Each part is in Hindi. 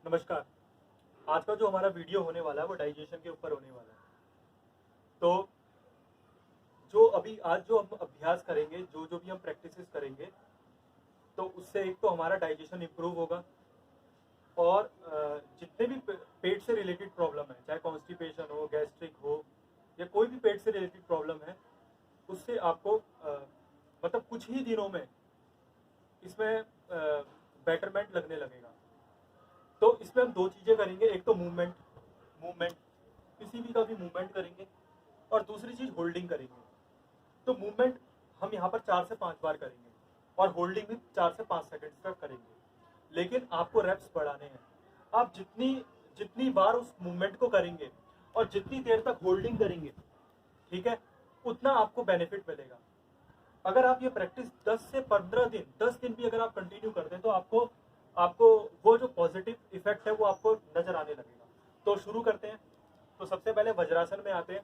नमस्कार। आज का जो हमारा वीडियो होने वाला है वो डाइजेशन के ऊपर होने वाला है। तो आज जो हम अभ्यास करेंगे, जो भी हम प्रैक्टिसेस करेंगे, तो उससे एक तो हमारा डाइजेशन इम्प्रूव होगा और जितने भी पेट से रिलेटेड प्रॉब्लम है, चाहे कॉन्स्टिपेशन हो, गैस्ट्रिक हो या कोई भी पेट से रिलेटेड प्रॉब्लम है, उससे आपको मतलब कुछ ही दिनों में इसमें बेटरमेंट लगने लगेगा। तो इसमें हम दो चीज़ें करेंगे, एक तो मूवमेंट किसी भी का भी मूवमेंट करेंगे और दूसरी चीज़ होल्डिंग करेंगे। तो मूवमेंट हम यहाँ पर 4 से 5 बार करेंगे और होल्डिंग भी 4 से 5 सेकंड तक करेंगे, लेकिन आपको रेप्स बढ़ाने हैं। आप जितनी जितनी बार उस मूवमेंट को करेंगे और जितनी देर तक होल्डिंग करेंगे, ठीक है, उतना आपको बेनिफिट मिलेगा। अगर आप ये प्रैक्टिस 10 से 15 दिन, 10 दिन भी अगर आप कंटिन्यू करते हैं तो आपको वो जो पॉजिटिव इफेक्ट है वो आपको नजर आने लगेगा। तो शुरू करते हैं। तो सबसे पहले वज्रासन में आते हैं।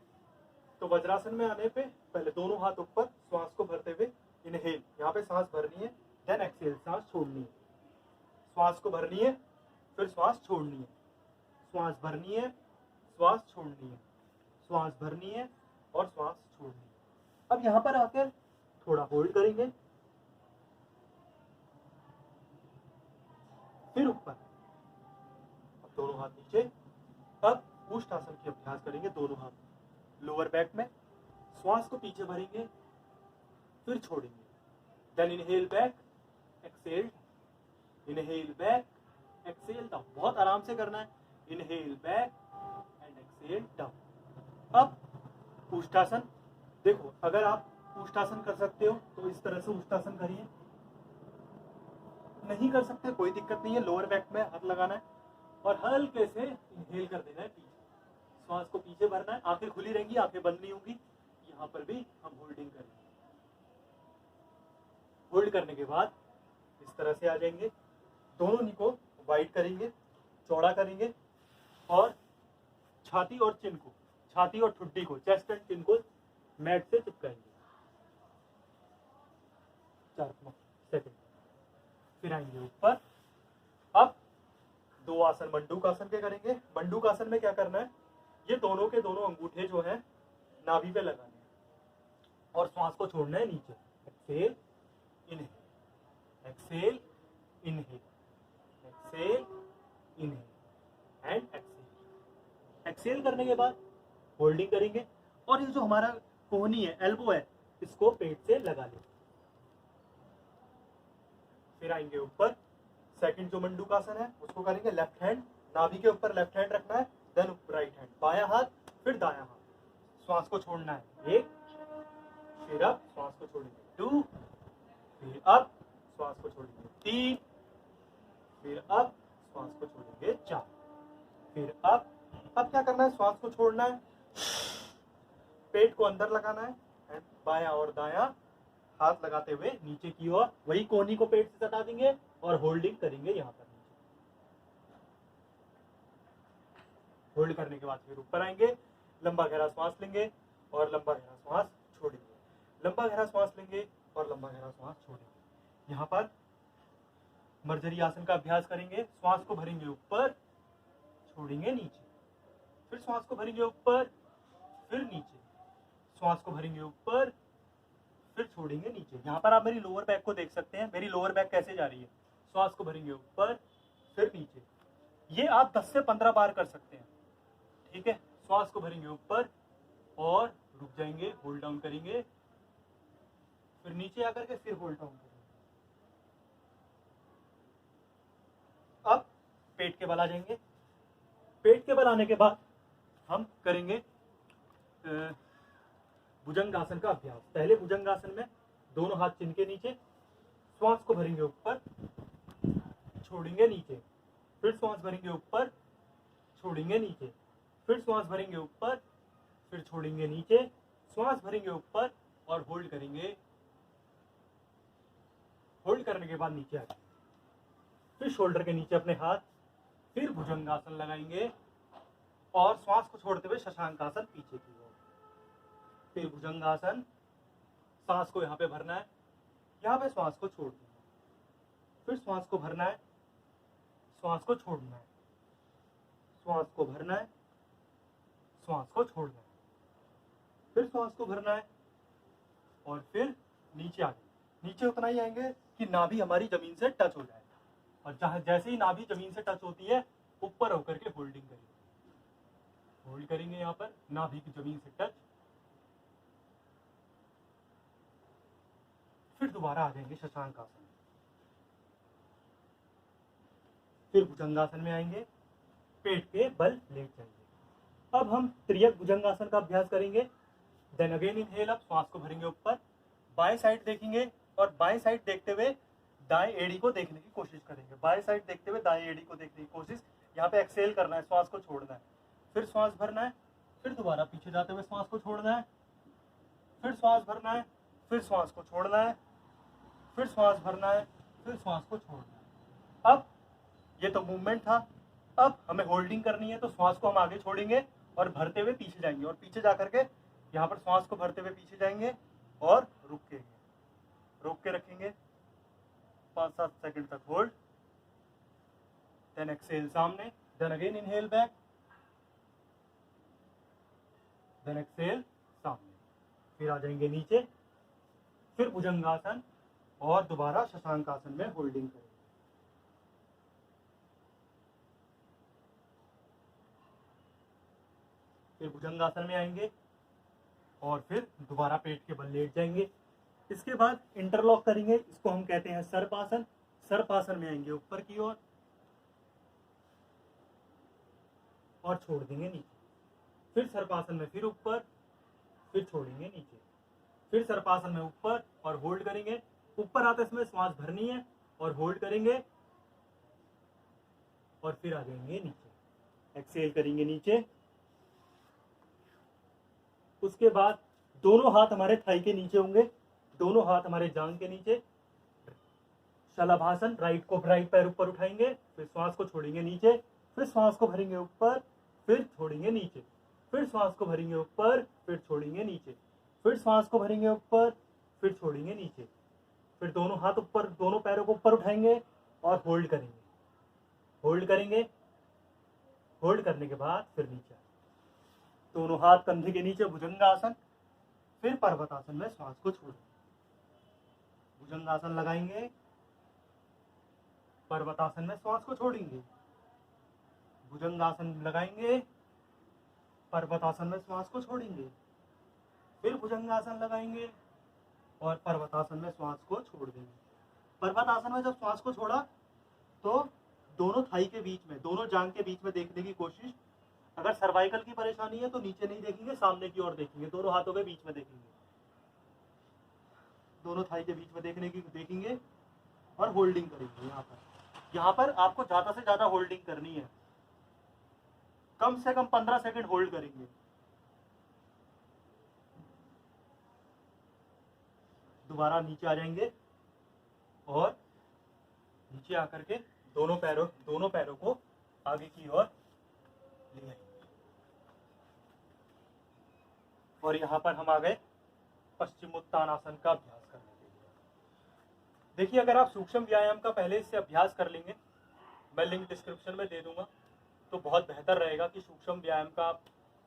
तो वज्रासन में आने पे पहले दोनों हाथ ऊपर, श्वास को भरते हुए इनहेल, यहाँ पे सांस भरनी है, देन एक्सहेल, सांस छोड़नी है। श्वास को भरनी है, फिर श्वास छोड़नी है, श्वास भरनी है, श्वास छोड़नी है, श्वास भरनी है और श्वास छोड़नी है। अब यहाँ पर आकर थोड़ा होल्ड करेंगे, फिर ऊपर, अब दोनों हाथ नीचे। अब ऊष्ठासन की अभ्यास करेंगे, दोनों हाथ लोअर बैक में, श्वास को पीछे भरेंगे, फिर छोड़ेंगे, then inhale back, exhale, inhale back, exhale down. बहुत आराम से करना है, inhale back and exhale down. अब ऊष्ठासन, देखो अगर आप ऊष्ठासन कर सकते हो तो इस तरह से ऊष्ठासन करिए, नहीं कर सकते कोई दिक्कत नहीं है, लोअर बैक में हाथ लगाना है और हल्के से इनहेल कर देना है पीछे, श्वास को पीछे भरना है, आंखें खुली रहेंगी, आंखें बंद नहीं होंगी। यहाँ पर भी हम होल्डिंग करेंगे। होल्ड करने के बाद इस तरह से आ जाएंगे, दोनों नी को वाइड करेंगे, चौड़ा करेंगे और छाती और चिन को, छाती और ठुड्डी को, चेस्ट एंड चिन को मैट से चिपकाएंगे 4 सेकंड। फिर आएंगे ऊपर। अब दो आसन मंडूकासन के करेंगे। मंडूकासन में क्या करना है, ये दोनों के दोनों अंगूठे जो है नाभि पे लगाने हैं और श्वास को छोड़ना है नीचे। Exhale inhale, exhale inhale, exhale inhale and exhale. Exhale करने के बाद होल्डिंग करेंगे और ये जो हमारा कोहनी है, एल्बो है, इसको पेट से लगा लेंगे। फिर आएंगे ऊपर। सेकंड जो मंडूकासन है उसको करेंगे, लेफ्ट हैंड नाभि के ऊपर, लेफ्ट हैंड रखना है, देन राइट हैंड, बायां हाथ फिर दायां हाथ, श्वास को छोड़ना है 1, फिर अब श्वास को छोड़ेंगे 2, फिर अब श्वास को छोड़ेंगे 3, फिर अब श्वास को छोड़ेंगे 4, फिर अब क्या करना है, श्वास को छोड़ना है, पेट को अंदर लगाना है एंड बायां और दायां हाथ लगाते हुए नीचे की ओर, वही कोहनी को पेट से सटा देंगे और होल्डिंग करेंगे यहाँ पर नीचे। होल्ड करने के बाद फिर ऊपर आएंगे, लंबा गहरा श्वास लेंगे और लंबा गहरा श्वास छोड़ेंगे, लंबा गहरा श्वास लेंगे और लंबा गहरा श्वास छोड़ेंगे। यहाँ पर मर्जरी आसन का अभ्यास करेंगे। श्वास को भरेंगे ऊपर, छोड़ेंगे नीचे, फिर श्वास को भरेंगे ऊपर, फिर नीचे, श्वास को भरेंगे ऊपर, फिर छोड़ेंगे नीचे। यहाँ पर आप मेरी लोअर बैक को देख सकते हैं, मेरी लोअर बैक कैसे जा रही है। श्वास को भरेंगे ऊपर, फिर नीचे। ये आप 10 से 15 बार कर सकते हैं, ठीक है। श्वास को भरेंगे ऊपर और रुक जाएंगे, होल्ड डाउन करेंगे, फिर नीचे आकर के फिर होल्ड डाउन करेंगे। अब पेट के बल आ जाएंगे। पेट के बल आने के बाद हम करेंगे भुजंगासन का अभ्यास। पहले भुजंगासन में दोनों हाथ चिन के नीचे, श्वास को भरेंगे ऊपर, छोड़ेंगे नीचे, फिर श्वास भरेंगे ऊपर, छोड़ेंगे नीचे, फिर श्वास भरेंगे ऊपर, फिर छोड़ेंगे नीचे, श्वास भरेंगे ऊपर और होल्ड करेंगे। होल्ड करने के बाद नीचे आएंगे, फिर शोल्डर के नीचे अपने हाथ, फिर भुजंगासन लगाएंगे और श्वास को छोड़ते हुए शशांकासन पीछे की ओर, फिर भुजंगासन। सांस को यहाँ पे भरना है, यहाँ पे श्वास को छोड़ना है, फिर श्वास को भरना है, श्वास को छोड़ना है, श्वास को भरना है, श्वास को छोड़ना है, फिर श्वास को भरना है और फिर नीचे आ जाए। नीचे उतना ही आएंगे कि नाभि हमारी जमीन से टच हो जाए, और जहां जैसे ही नाभि जमीन से टच होती है ऊपर होकर के होल्डिंग करेंगे। होल्ड करेंगे यहाँ पर नाभि की जमीन से टच, फिर दोबारा आ जाएंगे शशांक आसन, फिर भुजंगासन में आएंगे, पेट के बल लेट जाएंगे। अब हम त्रियक भुजंगासन का अभ्यास करेंगे। देन अगेन इनहेल अप, श्वास को भरेंगे ऊपर, बाएं साइड देखेंगे और बाएं साइड देखते हुए दाएं एड़ी को देखने की कोशिश करेंगे। बाएं साइड देखते हुए दाएं एड़ी को देखने की कोशिश, यहाँ पे एक्सेल करना है, श्वास को छोड़ना है, फिर श्वास भरना है, फिर दोबारा पीछे जाते हुए श्वास को छोड़ना है, फिर श्वास भरना है, फिर श्वास को छोड़ना है, फिर श्वास भरना है, फिर श्वास को छोड़ना है। अब ये तो मूवमेंट था, अब हमें होल्डिंग करनी है, तो श्वास को हम आगे छोड़ेंगे और भरते हुए पीछे जाएंगे, और पीछे जाकर के यहाँ पर श्वास को भरते हुए पीछे जाएंगे और रोक के रखेंगे 5-7 सेकंड तक होल्ड, देन एक्सेल सामने, then again inhale back, then exhale सामने, फिर आ जाएंगे नीचे, फिर भुजंगासन और दोबारा शशांक आसन में होल्डिंग करेंगे। फिर भुजंगासन में आएंगे और फिर दोबारा पेट के बल लेट जाएंगे। इसके बाद इंटरलॉक करेंगे, इसको हम कहते हैं सर्पासन। सर्पासन में आएंगे ऊपर की ओर और छोड़ देंगे नीचे, फिर सर्पासन में फिर ऊपर, फिर छोड़ेंगे नीचे, फिर सर्पासन में ऊपर और होल्ड करेंगे। ऊपर आते समय श्वास भरनी है और होल्ड करेंगे और फिर आ जाएंगे नीचे, एक्सेल करेंगे नीचे। उसके बाद दोनों हाथ हमारे थाई के नीचे होंगे, दोनों हाथ हमारे जांघ के नीचे। शलभासन, राइट पैर ऊपर उठाएंगे, फिर श्वास को छोड़ेंगे नीचे, फिर श्वास को भरेंगे ऊपर, फिर छोड़ेंगे नीचे, फिर श्वास को भरेंगे ऊपर, फिर छोड़ेंगे नीचे, फिर श्वास को भरेंगे ऊपर, फिर छोड़ेंगे नीचे, फिर दोनों हाथ ऊपर, दोनों पैरों को ऊपर उठाएंगे और होल्ड करेंगे। होल्ड करने के बाद फिर नीचे, दोनों हाथ कंधे के नीचे, भुजंगासन, फिर पर्वतासन में श्वास को छोड़ेंगे। भुजंगासन लगाएंगे, पर्वतासन में श्वास को छोड़ेंगे, भुजंगासन लगाएंगे, पर्वतासन में श्वास को छोड़ेंगे, फिर भुजंगासन लगाएंगे और पर्वतासन में श्वास को छोड़ देंगे। पर्वतासन में जब श्वास को छोड़ा तो दोनों थाई के बीच में, दोनों जांघ के बीच में देखने की कोशिश। अगर सर्वाइकल की परेशानी है तो नीचे नहीं देखेंगे, सामने की ओर देखेंगे, दोनों हाथों के बीच में देखेंगे, दोनों थाई के बीच में देखेंगे और होल्डिंग करेंगे। यहाँ पर आपको ज्यादा से ज्यादा होल्डिंग करनी है, कम से कम 15 सेकंड होल्ड करेंगे। दोबारा नीचे आ जाएंगे और नीचे आकर के दोनों पैरों को आगे की ओर ले आएंगे, और यहाँ पर हम आ गए पश्चिमोत्तानासन का अभ्यास करने के लिए। देखिए, अगर आप सूक्ष्म व्यायाम का पहले से अभ्यास कर लेंगे, मैं लिंक डिस्क्रिप्शन में दे दूंगा, तो बहुत बेहतर रहेगा कि सूक्ष्म व्यायाम का आप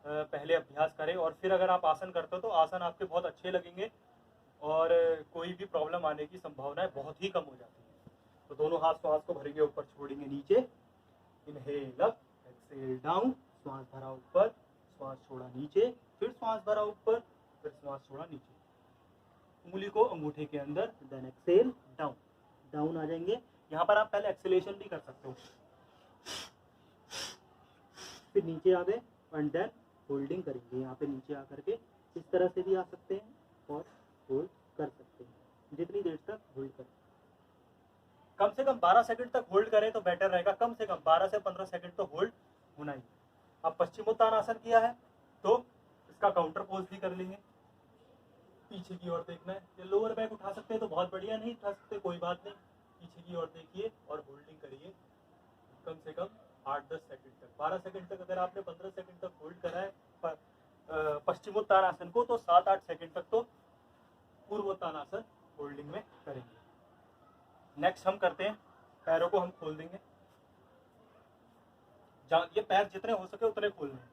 पहले अभ्यास करें, और फिर अगर आप आसन करते हो तो आसन आपके बहुत अच्छे लगेंगे और कोई भी प्रॉब्लम आने की संभावनाएं बहुत ही कम हो जाती है। तो दोनों हाथ श्वास को भरेंगे ऊपर, छोड़ेंगे नीचे, इनहेल अप, एक्सेल डाउन, श्वास भरा ऊपर, श्वास छोड़ा नीचे, फिर श्वास भरा ऊपर, फिर श्वास छोड़ा नीचे, उंगली को अंगूठे के अंदर, देन एक्सेल डाउन आ जाएंगे। यहाँ पर आप पहले एक्सेलेशन भी कर सकते हो, फिर नीचे आ गए एंड देन होल्डिंग करेंगे। यहाँ पे नीचे आकर के इस तरह से भी आ सकते हैं और होल्ड कर सकते हैं, जितनी देर तक होल्ड करें। कम से कम 12 सेकंड तक होल्ड करें तो बेटर रहेगा, कम से कम 12 से 15 सेकंड तो होल्ड होना ही। अब पश्चिमोत्तानासन किया है तो इसका काउंटर पोज भी कर लेंगे, पीछे की ओर देखना है। या लोअर बैक उठा सकते हैं तो बहुत बढ़िया, नहीं उठा सकते कोई बात नहीं, पीछे की ओर देखिए और होल्डिंग करिए कम से कम 8-10 सेकंड तक। 12 सेकंड तक अगर आपने 15 सेकंड तक होल्ड करा है पश्चिमोत्तानासन को, तो 7-8 सेकंड तक तो पूर्वोत्तानासन होल्डिंग में करेंगे। नेक्स्ट हम करते हैं, पैरों को हम खोल देंगे, ये पैर जितने हो सके उतने खोलने हैं।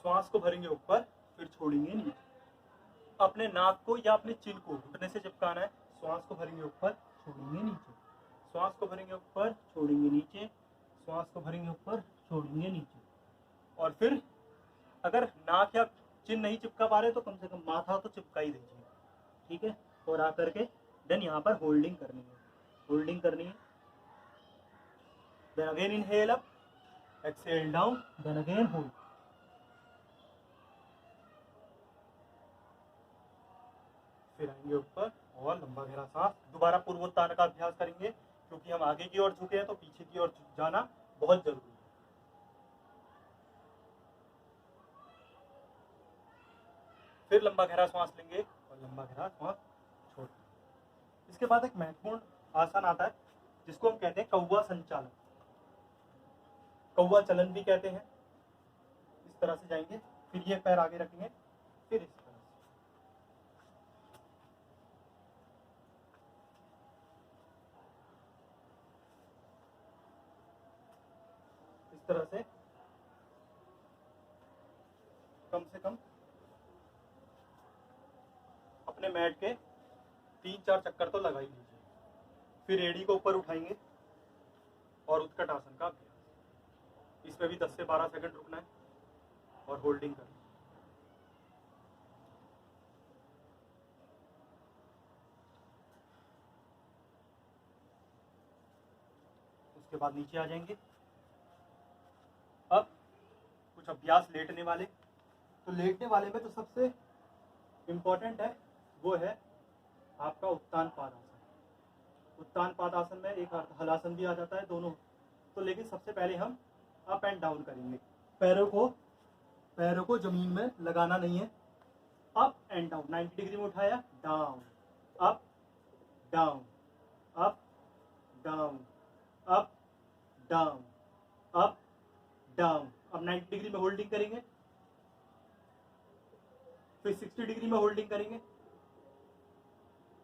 श्वास को भरेंगे ऊपर, फिर छोड़ेंगे नीचे। अपने नाक को या अपने चिन को घुटने से चिपकाना है। श्वास को भरेंगे ऊपर, छोड़ेंगे नीचे। श्वास को भरेंगे ऊपर, छोड़ेंगे नीचे। श्वास को भरेंगे ऊपर, छोड़ेंगे नीचे। और फिर अगर नाक या चिन नहीं चिपका पा रहे तो कम से कम माथा तो चिपका ही दीजिए, ठीक है। और आकर के देन यहाँ पर होल्डिंग करनी है, होल्डिंग करनी है। Then again inhale up, exhale down, then again hold. फिर आएंगे ऊपर और लंबा गहरा सांस। दोबारा पूर्वोत्तान का अभ्यास करेंगे, क्योंकि हम आगे की ओर झुके हैं तो पीछे की ओर जाना बहुत जरूरी है। फिर लंबा गहरा सांस लेंगे और लंबा गहरा सांस छोड़। इसके बाद एक महत्वपूर्ण आसन आता है जिसको हम कहते हैं कौवा संचालन, कौवा चलन भी कहते हैं। इस तरह से जाएंगे, फिर ये पैर आगे रखेंगे, फिर इस तरह से, इस तरह से कम अपने मैट के 3-4 चक्कर तो लगा ही लीजिए। फिर एड़ी को ऊपर उठाएंगे और उत्कट आसन का अभ्यास। इसमें भी 10 से 12 सेकंड रुकना है और होल्डिंग करना है। उसके बाद नीचे आ जाएंगे। अब कुछ अभ्यास लेटने वाले। तो लेटने वाले में तो सबसे इम्पोर्टेंट है वो है आपका उत्तान पाद आसन। उत्तान पाद आसन में एक हलासन भी आ जाता है दोनों। तो लेकिन सबसे पहले हम अप एंड डाउन करेंगे। पैरों को जमीन में लगाना नहीं है। अप एंड डाउन, 90 डिग्री में उठाया, down, up down, up down, up down, up down. अब 90 डिग्री में होल्डिंग करेंगे, फिर 60 डिग्री में होल्डिंग करेंगे,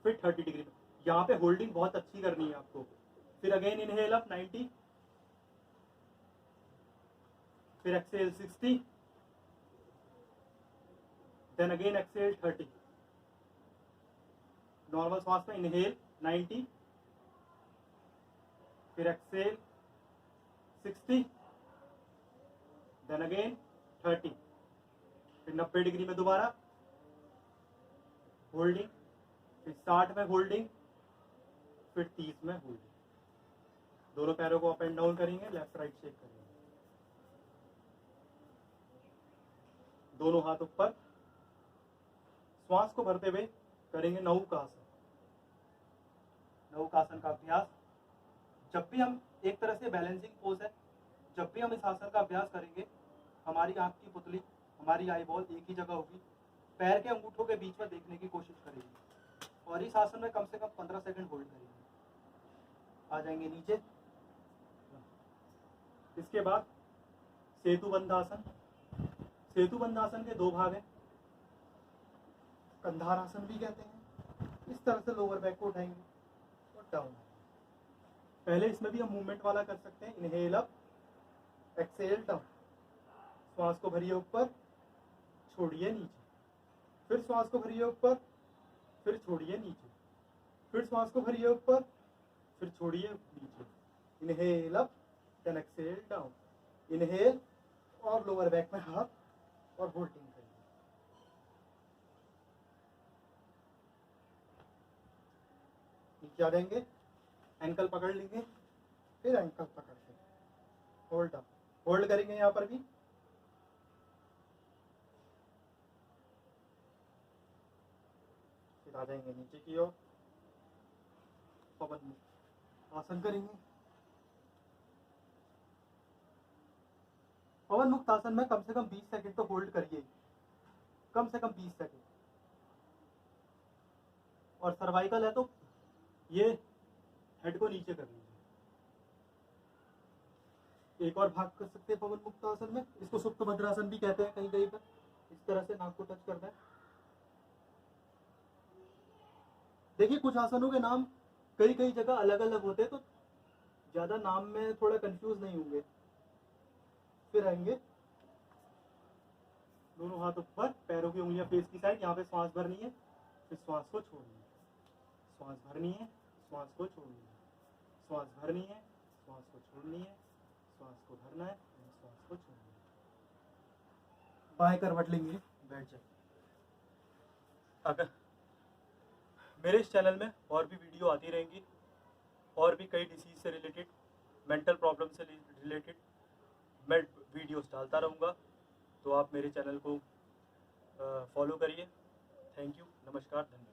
फिर 30 डिग्री में। यहाँ पे होल्डिंग बहुत अच्छी करनी है आपको। फिर अगेन इनहेल अप 90, फिर exhale 60, then again exhale 30। Normal सांस में इनहेल 90, फिर एक्सहेल 60, देन अगेन 30, फिर 90 डिग्री में दोबारा होल्डिंग, फिर 60 में होल्डिंग, फिर 30 में होल्डिंग। दोनों पैरों को अप एंड डाउन करेंगे, लेफ्ट राइट शेक करेंगे। दोनों हाथ ऊपर, श्वास को भरते हुए करेंगे नौकासन। नौकासन का अभ्यास। जब भी हम, एक तरह से बैलेंसिंग पोज है, जब भी हम इस आसन का अभ्यास करेंगे हमारी आंख की पुतली, हमारी आई बॉल एक ही जगह होगी। पैर के अंगूठों के बीच में देखने की कोशिश करेंगे और इस आसन में कम से कम 15 सेकंड होल्ड करेंगे। आ जाएंगे नीचे। इसके बाद सेतुबंध आसन। सेतुबंध आसन के 2 भाग हैं, कंधार आसन भी कहते हैं। इस तरह से लोअर बैक को उठाएंगे और डाउन। पहले इसमें भी हम मूवमेंट वाला कर सकते हैं। Inhale up, exhale down. श्वास को भरिए ऊपर, छोड़िए नीचे। फिर श्वास को भरिए ऊपर, फिर छोड़िए नीचे। फिर श्वास को भरिए ऊपर, फिर छोड़िए नीचे। Inhale up, then exhale down. Inhale और लोअर बैक में हाथ और होल्डिंग करिए। नीचे आ जाएंगे, एंकल पकड़ लेंगे, फिर एंकल पकड़ के होल्ड अप, होल्ड करेंगे यहाँ पर भी। फिर आ जाएंगे नीचे की ओर, पवन मुक्त आसन करेंगे। पवन मुक्त आसन में कम से कम 20 सेकंड तो होल्ड करिए, कम से कम 20 सेकंड। और सर्वाइकल है तो ये हेड को नीचे कर लीजिए। एक और भाग कर सकते हैं पवन मुक्त आसन में, इसको सुप्त भद्रासन भी कहते हैं कहीं कहीं पर। इस तरह से नाक को टच करना है। देखिए कुछ आसनों के नाम कई कई जगह अलग अलग होते हैं, तो ज्यादा नाम में थोड़ा कंफ्यूज नहीं होंगे। फिर आएंगे दोनों हाथ ऊपर, पैरों की उंगलियां फेस की साइड, यहाँ पे श्वास भरनी है, फिर श्वास को छोड़नी है, श्वास भरनी है, श्वास को छोड़नी है, श्वास भरनी है, श्वास को छोड़नी है, श्वास को भरना है, श्वास को छोड़नी है। बाएं करवट लेंगे, बैठ जाए। अगर मेरे इस चैनल में और भी वीडियो आती रहेंगी, और भी कई डिसीज से रिलेटेड, मेंटल प्रॉब्लम से रिलेटेड मैं वीडियोस डालता रहूँगा, तो आप मेरे चैनल को फॉलो करिए। थैंक यू, नमस्कार, धन्यवाद।